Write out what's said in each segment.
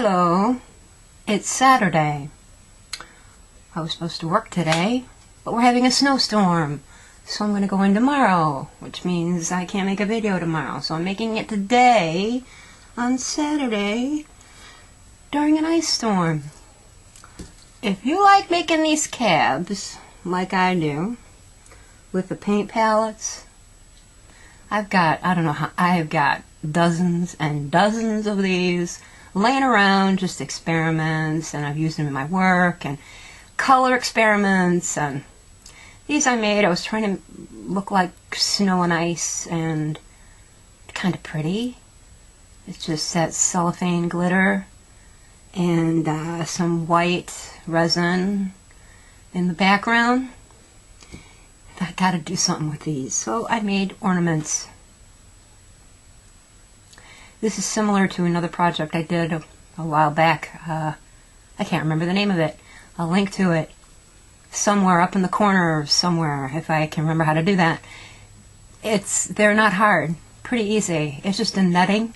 Hello, it's Saturday. I was supposed to work today, but we're having a snowstorm, so I'm going to go in tomorrow, which means I can't make a video tomorrow. So I'm making it today, on Saturday, during an ice storm. If you like making these cabs, like I do, with the paint palettes, I've got dozens and dozens of these laying around, just experiments, and I've used them in my work, and color experiments, and these I was trying to look like snow and ice, and kind of pretty. It's just that cellophane glitter, and some white resin in the background. I gotta do something with these, so I made ornaments. This is similar to another project I did a while back. I can't remember the name of it. I'll link to it somewhere up in the corner or somewhere if I can remember how to do that. They're not hard, pretty easy. It's just a netting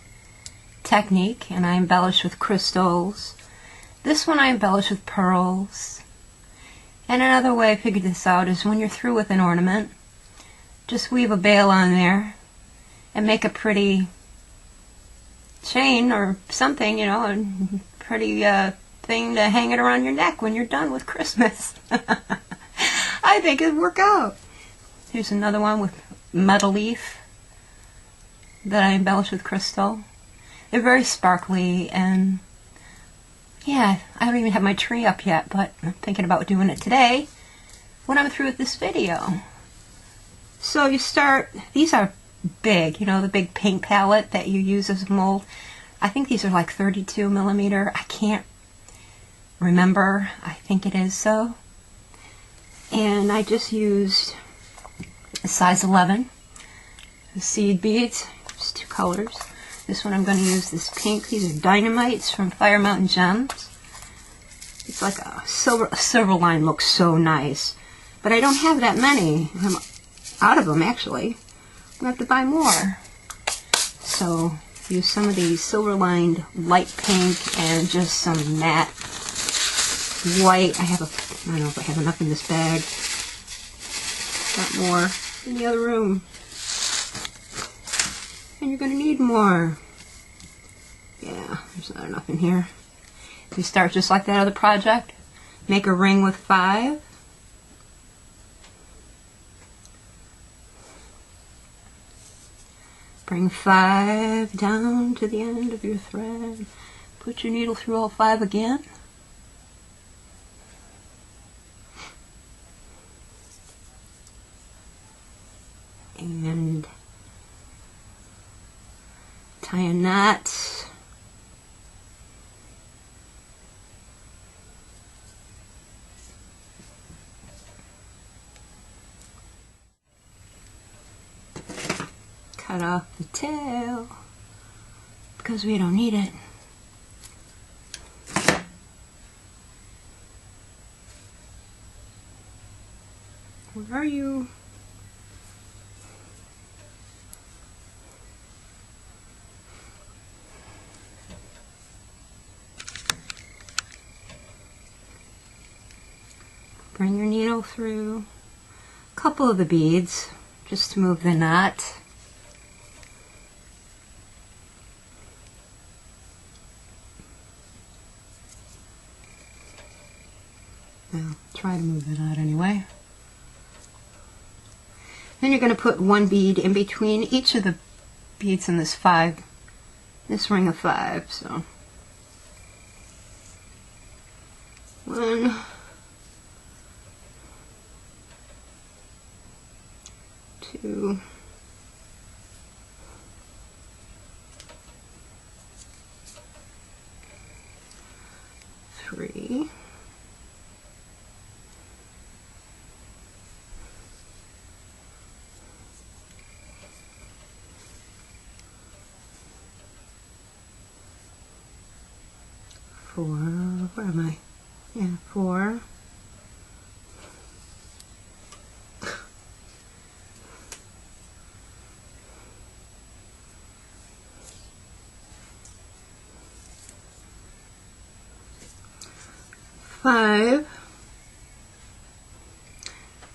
technique, and I embellish with crystals. This one I embellish with pearls. And another way I figured this out is when you're through with an ornament, just weave a bale on there and make a pretty chain or something, you know, a pretty thing to hang it around your neck when you're done with Christmas. I think it'd work out. Here's another one with metal leaf that I embellish with crystal. They're very sparkly, and yeah, I don't even have my tree up yet, but I'm thinking about doing it today when I'm through with this video. So you start, these are big, you know, the big paint palette that you use as a mold. I think these are like 32 millimeter. I can't remember. I think it is so. And I just used a size 11, the TCBeads. There's two colors. This one I'm going to use this pink. These are dynamites from Fire Mountain Gems. It's like a Silverline looks so nice. But I don't have that many. I'm out of them, actually. I'm going to have to buy more. So use some of these silver-lined light pink and just some matte white. I don't know if I have enough in this bag. Got more in the other room. And you're going to need more. Yeah, there's not enough in here. You start just like that other project. Make a ring with 5. Bring 5 down to the end of your thread. Put your needle through all 5 again. And tie a knot. Cut off the tail because we don't need it. Where are you? Bring your needle through a couple of the beads just to move the knot. Well, try to move the knot anyway. Then you're going to put one bead in between each of the beads in this ring of 5. So 1, 2, 3, 4, where am I? Yeah, 4. 5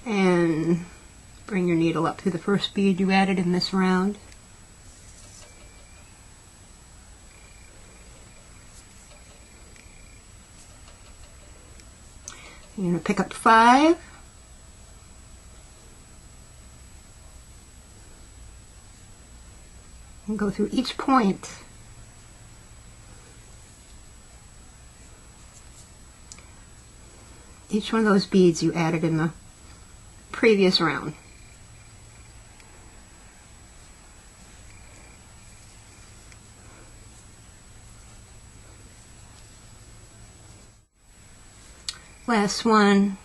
and bring your needle up through the first bead you added in this round. You're going to pick up 5 and go through each point. Each one of those beads you added in the previous round. Last one,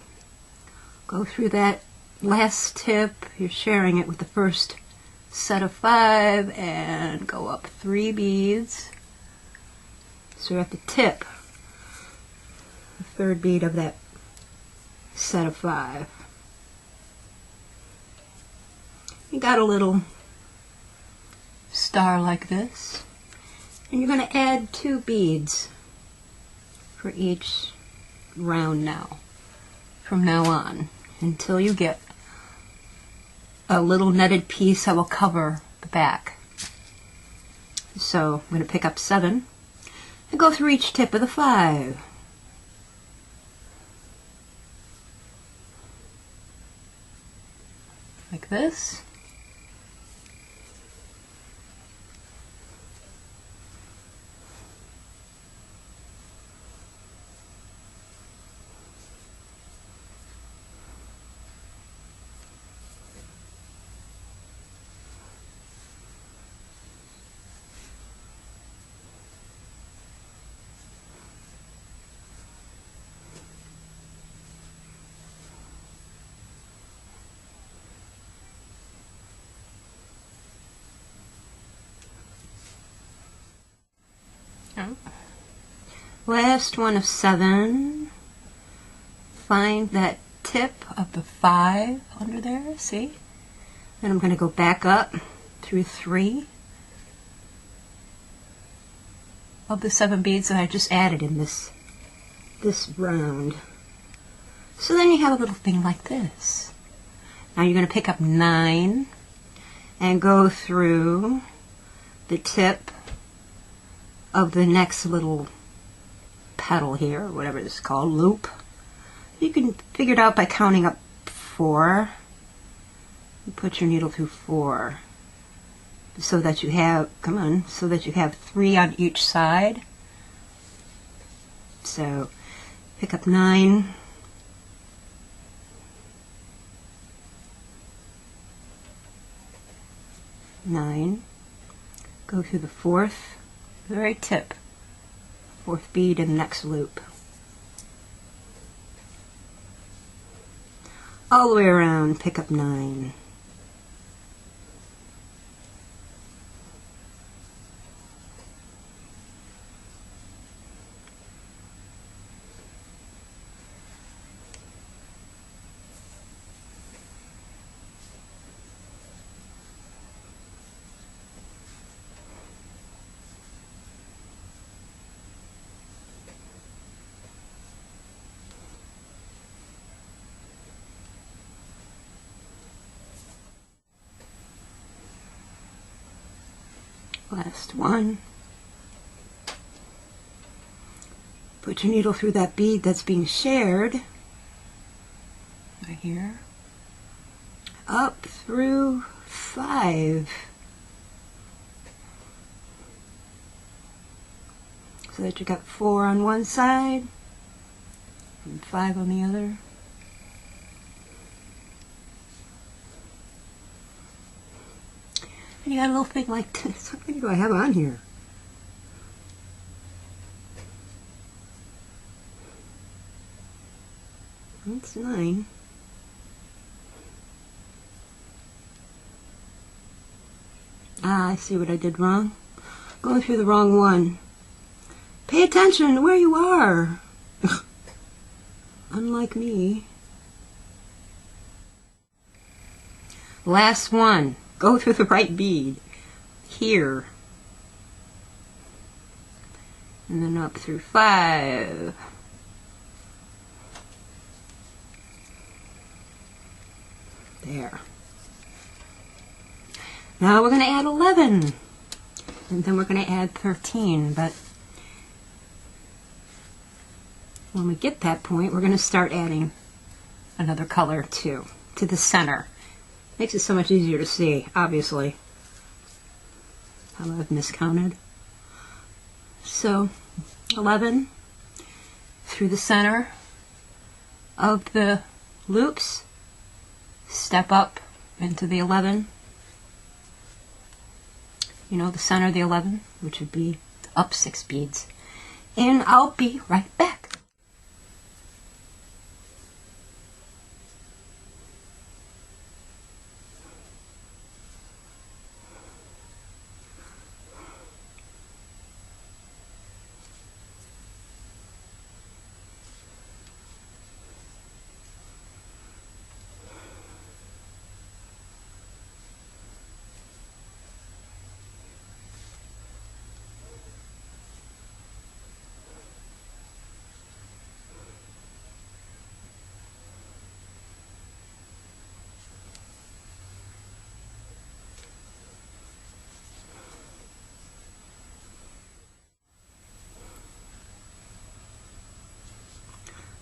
go through that last tip. You're sharing it with the first set of 5 and go up 3 beads. So you're at the tip, the third bead of that set of 5. You got a little star like this, and you're going to add 2 beads for each round now, from now on, until you get a little netted piece that will cover the back. So I'm going to pick up 7 and go through each tip of the 5. Like this. Last one of 7. Find that tip of the 5 under there, see? And I'm going to go back up through 3 of the 7 beads that I just added in this round. So then you have a little thing like this. Now you're going to pick up 9 and go through the tip of the next little petal here, or whatever this is called, loop. You can figure it out by counting up 4. You put your needle through 4 so that you have, so that you have 3 on each side. So pick up 9. Go through the 4th, the very tip, 4th bead in the next loop. All the way around, pick up 9. Last one. Put your needle through that bead that's being shared, right here, up through 5. So that you got 4 on one side and 5 on the other. And you got a little thing like this. How many do I have on here? That's 9. Ah, I see what I did wrong. Going through the wrong one. Pay attention to where you are. Unlike me. Last one. Go through the right bead. Here. And then up through 5. There. Now we're going to add 11. And then we're going to add 13. But when we get that point, we're going to start adding another color too, to the center. Makes it so much easier to see, obviously. I've miscounted. So 11 through the center of the loops, step up into the 11, you know, the center of the 11, which would be up 6 beads, and I'll be right back.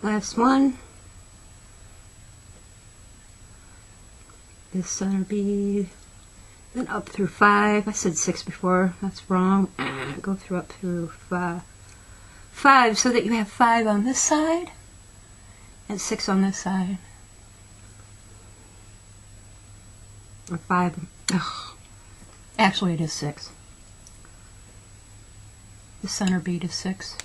Last one. This center bead, then up through 5. I said 6 before. That's wrong. Go through up through 5. 5, so that you have 5 on this side and 6 on this side. Or 5. Ugh. Actually, it is 6. The center bead is 6.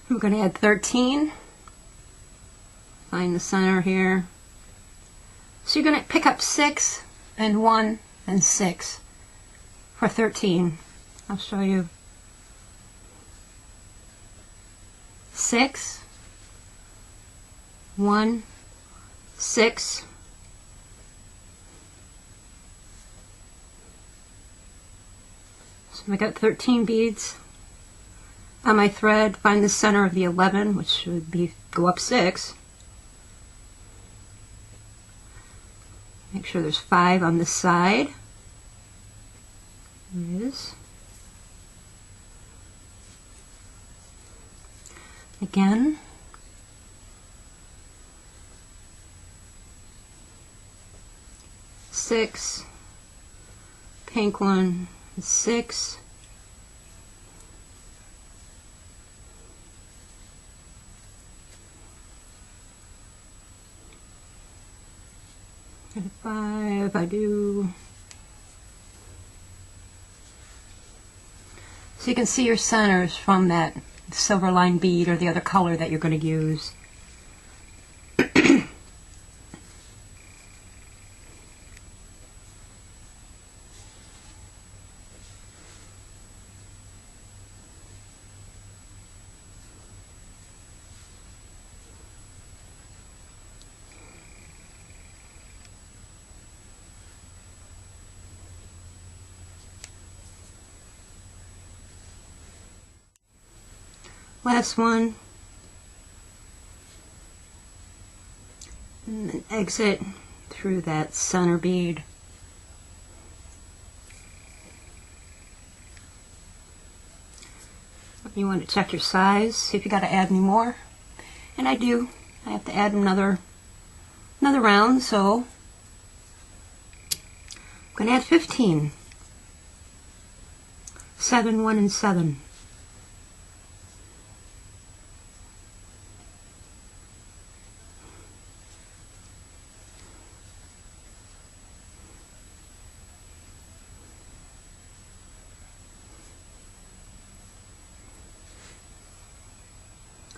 We're going to add 13. Find the center here. So you're going to pick up 6 and 1 and 6 for 13. I'll show you. 6, 1, 6. So I got 13 beads. On my thread, find the center of the 11, which would be go up 6. Make sure there's 5 on this side. There it is. Again. Six. Pink one. 6. And 5, I do. So you can see your centers from that silver line bead or the other color that you're going to use. Last one, and then exit through that center bead. You want to check your size, see if you got to add any more, and I do. I have to add another round, so I'm going to add 15. 7, 1, and 7.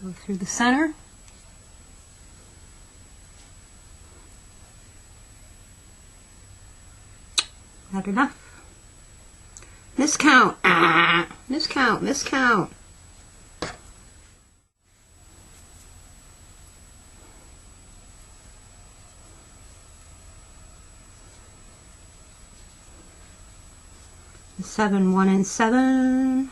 Go through the center. Not enough. Miscount. Miscount. Miscount. 7, 1 and 7.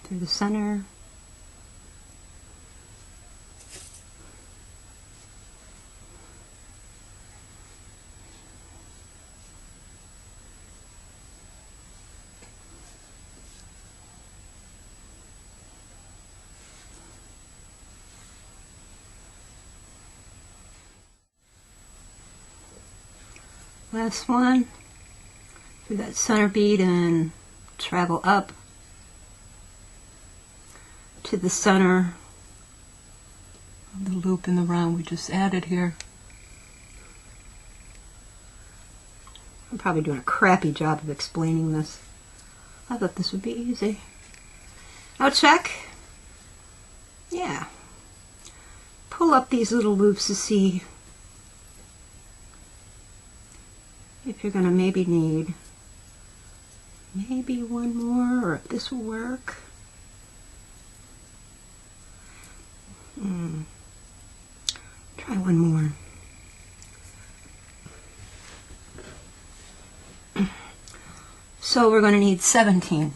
Through the center. Last one, through that center bead and travel up to the center of the loop in the round we just added here. I'm probably doing a crappy job of explaining this. I thought this would be easy. Now check. Yeah. Pull up these little loops to see if you're going to maybe need one more, or if this will work. Try one more. So we're going to need 17.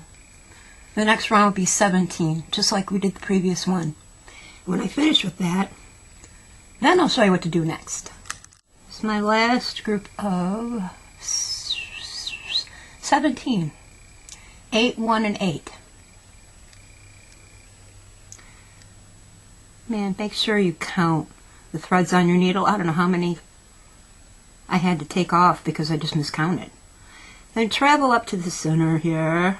The next round will be 17, just like we did the previous one. When I finish with that, then I'll show you what to do next. It's my last group of 17. 8, 1, and 8. Man, make sure you count the threads on your needle. I don't know how many I had to take off because I just miscounted. Then travel up to the center here.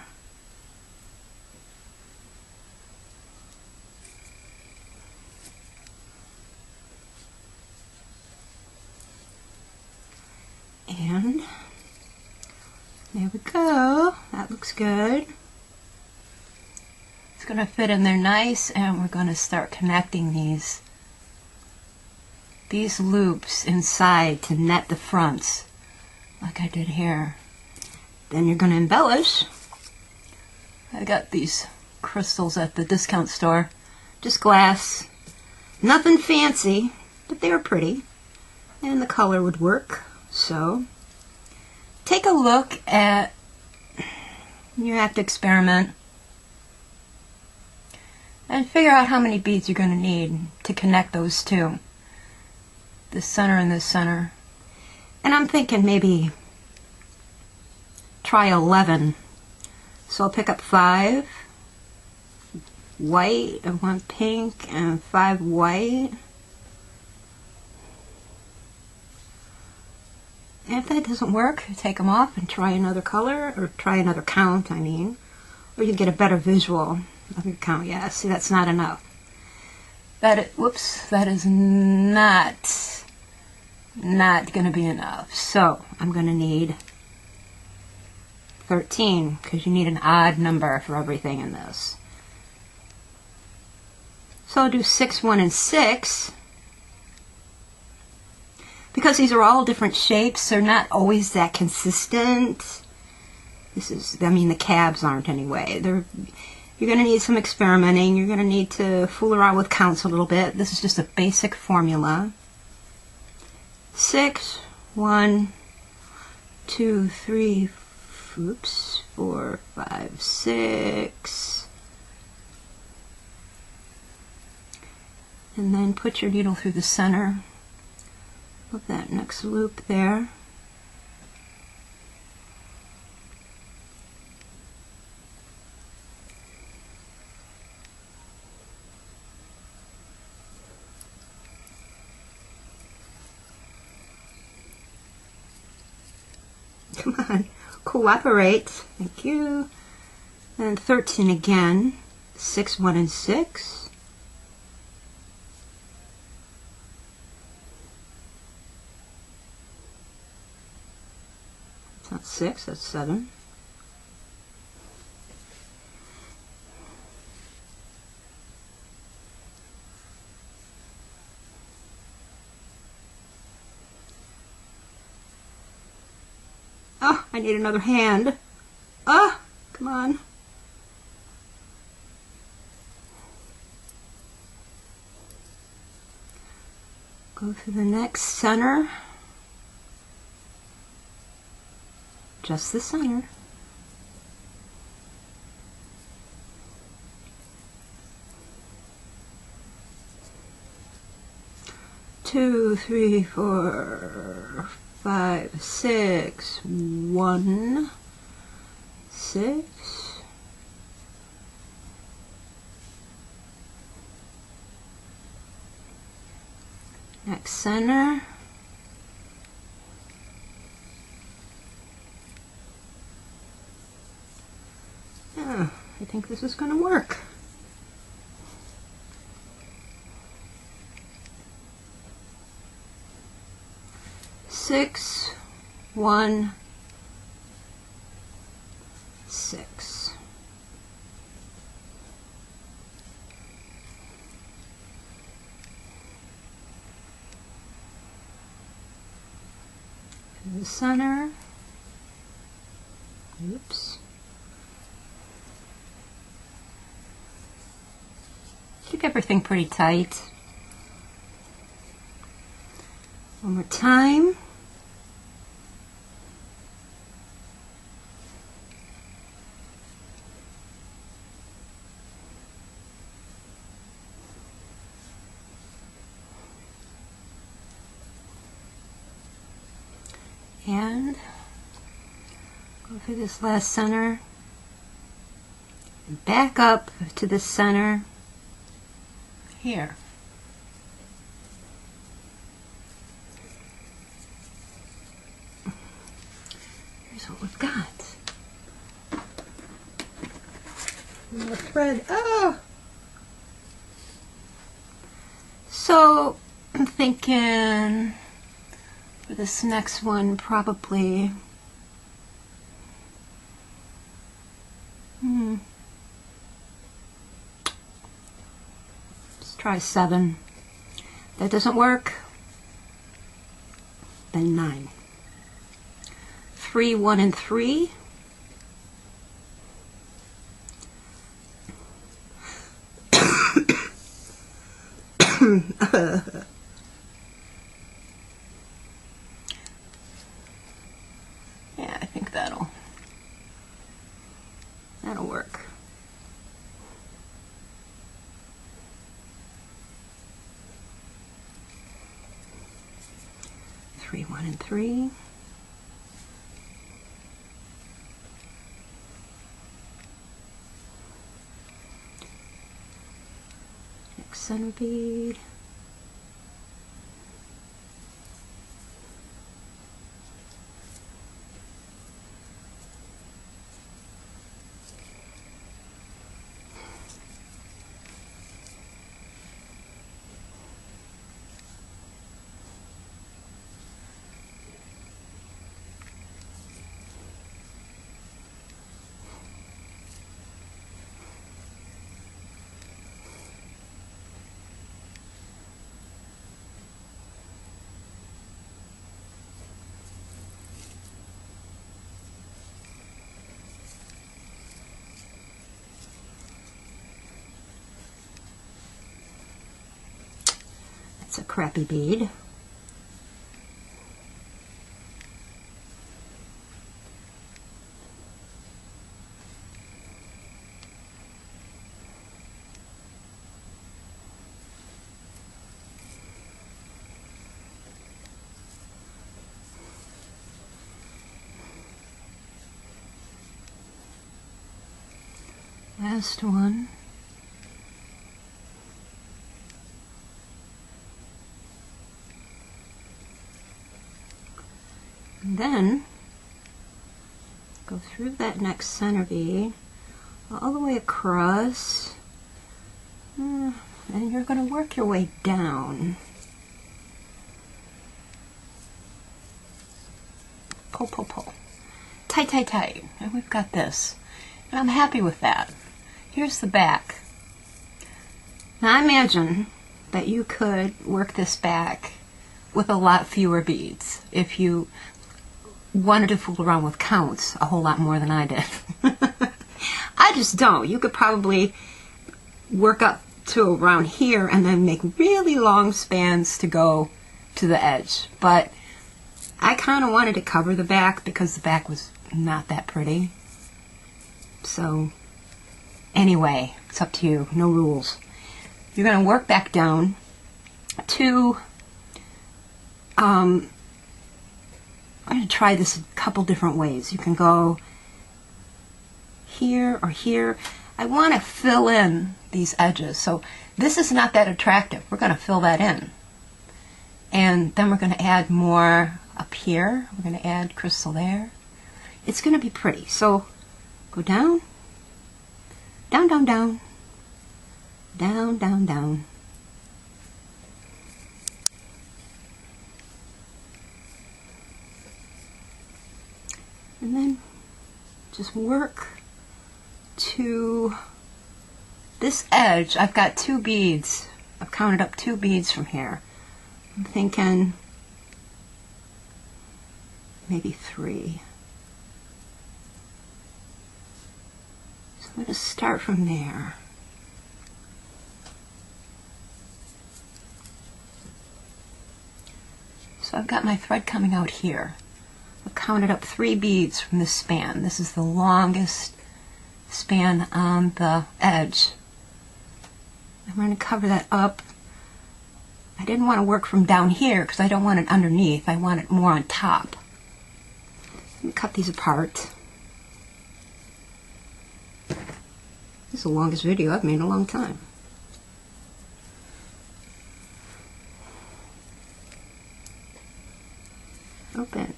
And there we go. That looks good. It's going to fit in there nice, and we're going to start connecting these loops inside to net the fronts like I did here. Then you're going to embellish. I got these crystals at the discount store. Just glass. Nothing fancy, but they were pretty. And the color would work. So, take a look at, you have to experiment and figure out how many beads you're going to need to connect those two. This center and this center. And I'm thinking maybe try 11. So I'll pick up 5 white and 1 pink and 5 white. And if that doesn't work, take them off and try another color, or try another count, I mean. Or you get a better visual of your count. Yeah, see, that's not enough. Whoops, that is not going to be enough. So, I'm going to need 13, because you need an odd number for everything in this. So I'll do 6, 1, and 6. Because these are all different shapes, they're not always that consistent. The cabs aren't anyway. You're going to need some experimenting. You're going to need to fool around with counts a little bit. This is just a basic formula. 6, 1, 2, 3, 4, 5, 6. And then put your needle through the center of that next loop there. Come on, cooperate. Thank you. And 13 again. 6, 1, and 6. It's not 6, that's 7. Oh, I need another hand. Oh, Come on. Go through the next center. Just the center. Two, three, 4, 5, 6, 1, 6. Next center. Yeah, I think this is going to work. Six, 1, 6. To the center. Oops. Keep everything pretty tight. One more time. And go through this last center and back up to the center here. Here's what we've got. More thread. Oh! So I'm thinking for this next one, probably let's try 7. If that doesn't work, then 9. 3, 1, and 3. Yeah, I think that'll work. Three, 1, and 3. Next center bead. That's a crappy bead. Last one. And then go through that next center bead all the way across, and you're going to work your way down. Pull, pull, pull. Tight, tight, tight. And we've got this. And I'm happy with that. Here's the back. Now I imagine that you could work this back with a lot fewer beads if you wanted to fool around with counts a whole lot more than I did. I just don't. You could probably work up to around here and then make really long spans to go to the edge. But I kind of wanted to cover the back because the back was not that pretty. So anyway, it's up to you. No rules. You're going to work back down to, I'm going to try this a couple different ways. You can go here or here. I want to fill in these edges. So this is not that attractive. We're going to fill that in. And then we're going to add more up here. We're going to add crystal there. It's going to be pretty. So go down, down, down, down, down, down, down. And then just work to this edge. I've got 2 beads. I've counted up 2 beads from here. I'm thinking maybe 3. So I'm going to start from there. So I've got my thread coming out here. I've counted up 3 beads from this span. This is the longest span on the edge. I'm going to cover that up. I didn't want to work from down here because I don't want it underneath. I want it more on top. Let me cut these apart. This is the longest video I've made in a long time. Open.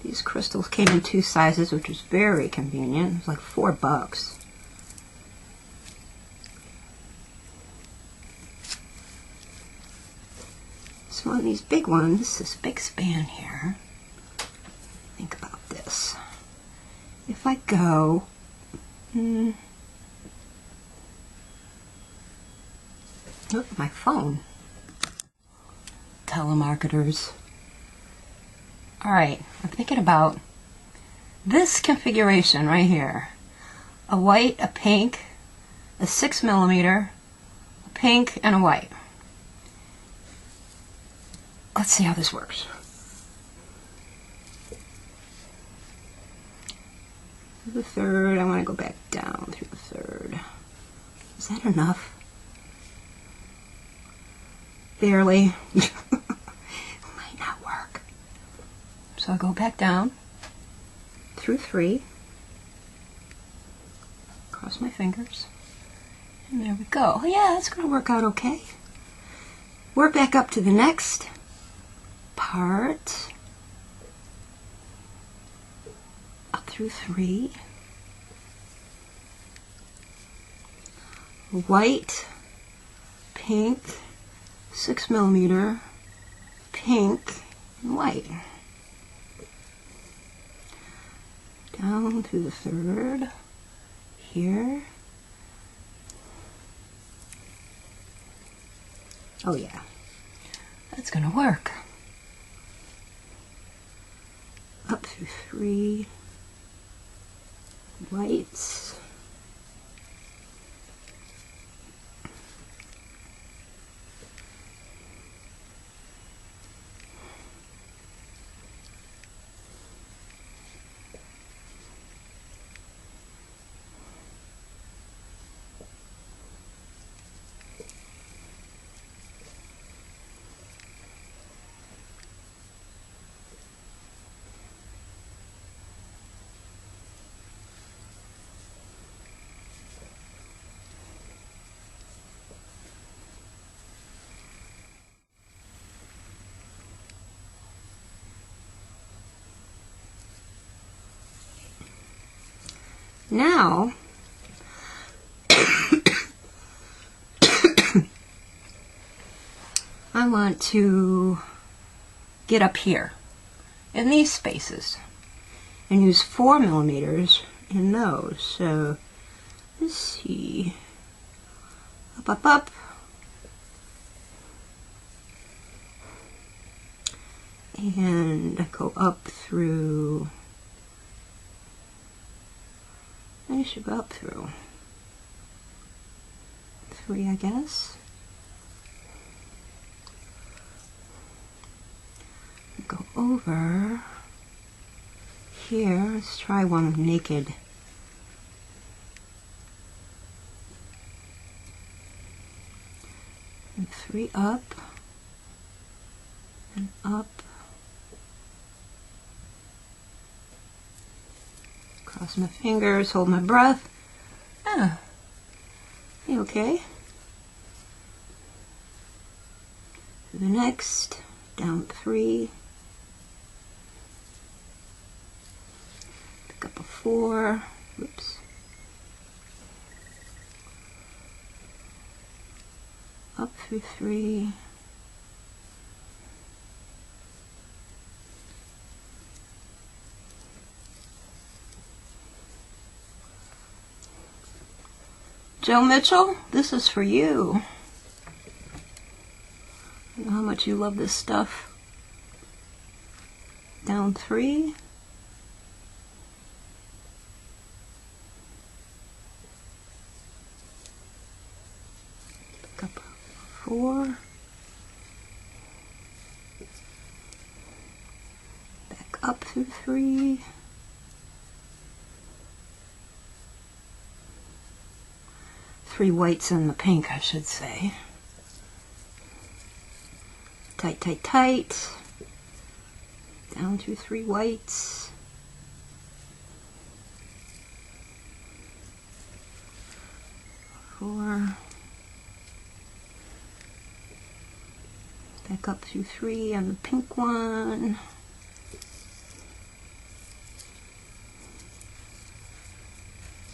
These crystals came in 2 sizes, which was very convenient. It was like $4. So on these big ones, this big span here, think about this. If I go, oh, my phone. Telemarketers. Alright, I'm thinking about this configuration right here. A white, a pink, a 6mm, a pink, and a white. Let's see how this works. Through the third, I want to go back down through the third. Is that enough? Barely. Might not work. So I'll go back down through 3. Cross my fingers. And there we go. Oh yeah, it's going to work out okay. Work back up to the next part, up through 3, white, pink, 6mm, pink, and white. Down through the third, here. Oh yeah, that's gonna work. Up through 3 whites. Now, I want to get up here in these spaces and use 4mm in those. So let's see, up, up, up, and go up through. many should go up through? 3, I guess. Go over here. Let's try one naked. And 3 up and up. Cross my fingers, hold my breath. Ah, okay. To the next, down 3. Pick up a 4. Oops. Up through 3. Joe Mitchell, this is for you. I know how much you love this stuff. Down 3. Pick up 4. Back up through 3. 3 whites and the pink, I should say. Tight, tight, tight. Down through 3 whites. 4. Back up through 3 on the pink one.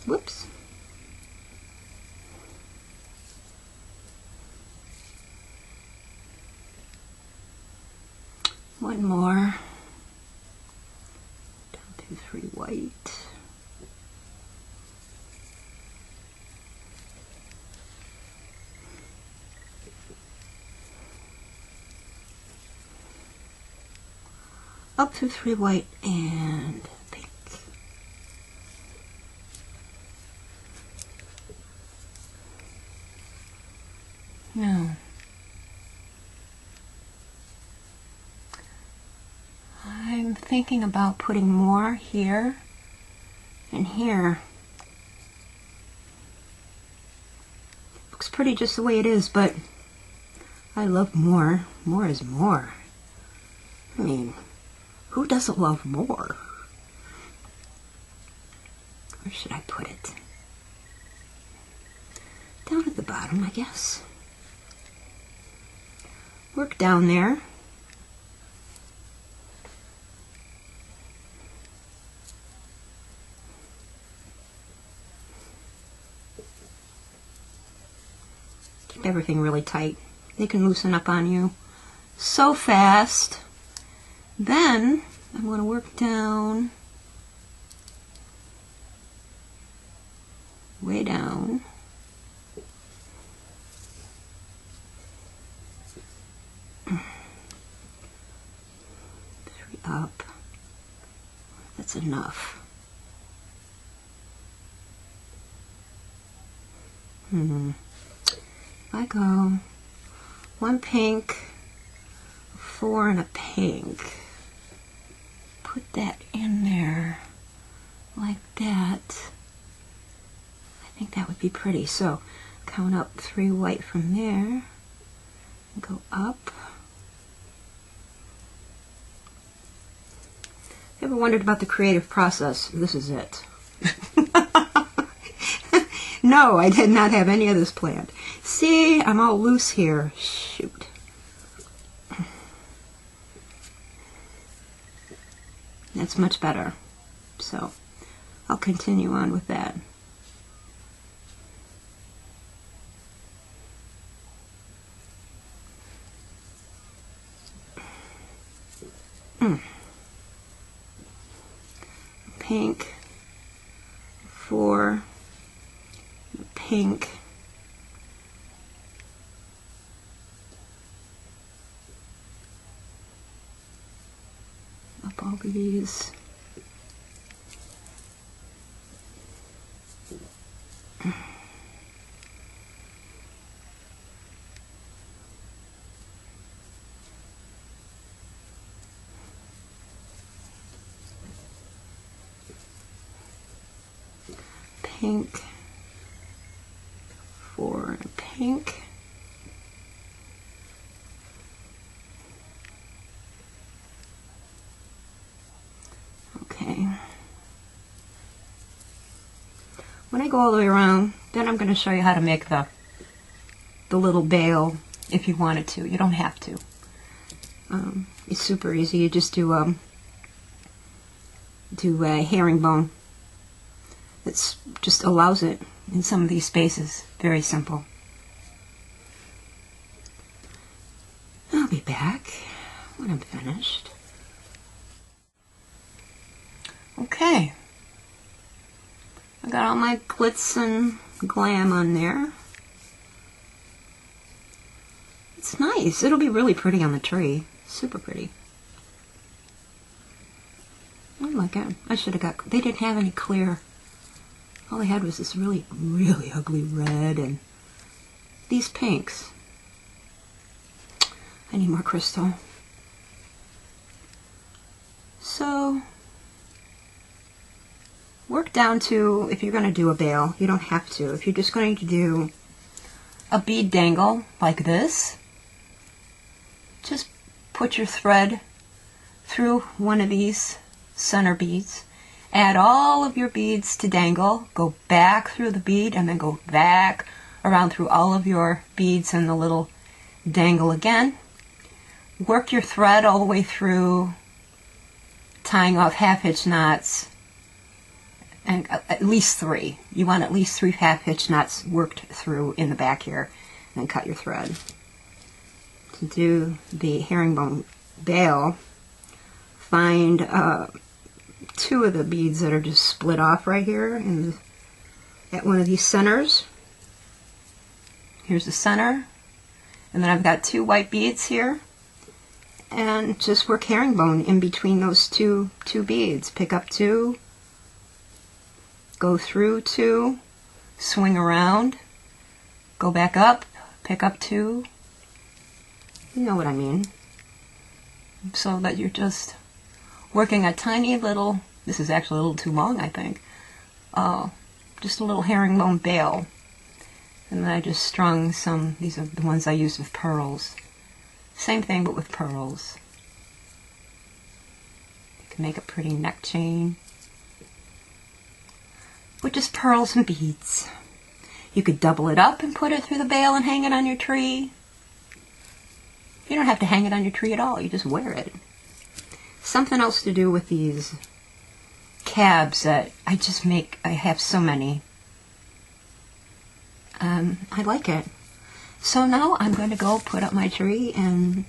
Whoops. One more. Down to 3 white. Up to 3 white and pink. Now, I'm thinking about putting more here and here. Looks pretty just the way it is, but I love more. More is more. I mean, who doesn't love more? Where should I put it? Down at the bottom, I guess. Work down there. Keep everything really tight. They can loosen up on you so fast. Then I'm going to work down, way down. 3 up. That's enough. I go 1 pink, 4 and a pink. Put that in there like that. I think that would be pretty. So count up 3 white from there and go up. Ever wondered about the creative process? This is it. No, I did not have any of this planned. See, I'm all loose here. Shoot. That's much better. So I'll continue on with that. Pink, 4, pink, up all these, Pink for pink. Okay. When I go all the way around, then I'm going to show you how to make the little bale if you wanted to. You don't have to. It's super easy. You just do a herringbone. It just allows it in some of these spaces. Very simple. I'll be back when I'm finished. Okay. I got all my glitz and glam on there. It's nice. It'll be really pretty on the tree. Super pretty. I like it. I should have got... They didn't have any clear... All they had was this really, really ugly red and these pinks. I need more crystal. So, work down to, if you're going to do a bale, you don't have to. If you're just going to do a bead dangle like this, just put your thread through one of these center beads. Add all of your beads to dangle, go back through the bead, and then go back around through all of your beads and the little dangle again. Work your thread all the way through, tying off half-hitch knots, and at least 3. You want at least 3 half-hitch knots worked through in the back here, and then cut your thread. To do the herringbone bale, find 2 of the beads that are just split off right here at one of these centers. Here's the center, and then I've got 2 white beads here, and just work herringbone in between those two beads. Pick up 2, go through 2, swing around, go back up, pick up 2. You know what I mean. So that you're just working a tiny little, this is actually a little too long, I think, just a little herringbone bale. And then I just strung some, these are the ones I used with pearls. Same thing, but with pearls. You can make a pretty neck chain with just pearls and beads. You could double it up and put it through the bale and hang it on your tree. You don't have to hang it on your tree at all, you just wear it. Something else to do with these cabs that I just make, I have so many. I like it. So now I'm going to go put up my tree and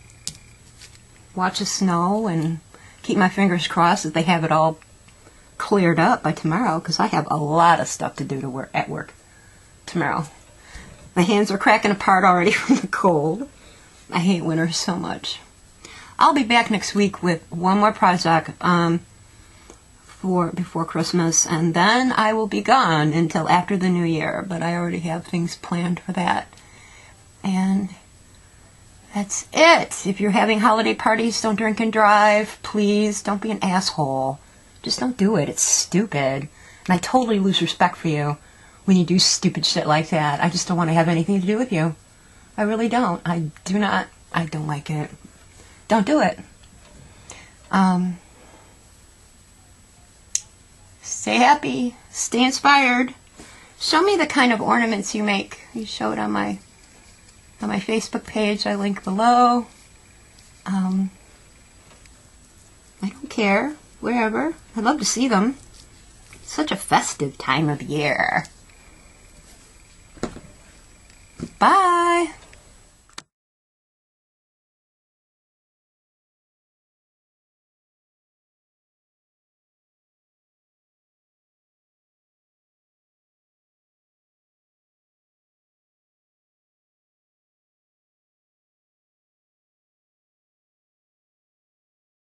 watch the snow and keep my fingers crossed that they have it all cleared up by tomorrow, because I have a lot of stuff to do at work tomorrow. My hands are cracking apart already from the cold. I hate winter so much. I'll be back next week with one more project before Christmas, and then I will be gone until after the new year, but I already have things planned for that. And that's it. If you're having holiday parties, don't drink and drive. Please don't be an asshole. Just don't do it. It's stupid. And I totally lose respect for you when you do stupid shit like that. I just don't want to have anything to do with you. I really don't. I don't like it. Don't do it. Stay happy. Stay inspired. Show me the kind of ornaments you make. You show it on my Facebook page. I link below. I don't care. Wherever. I'd love to see them. It's such a festive time of year. Bye.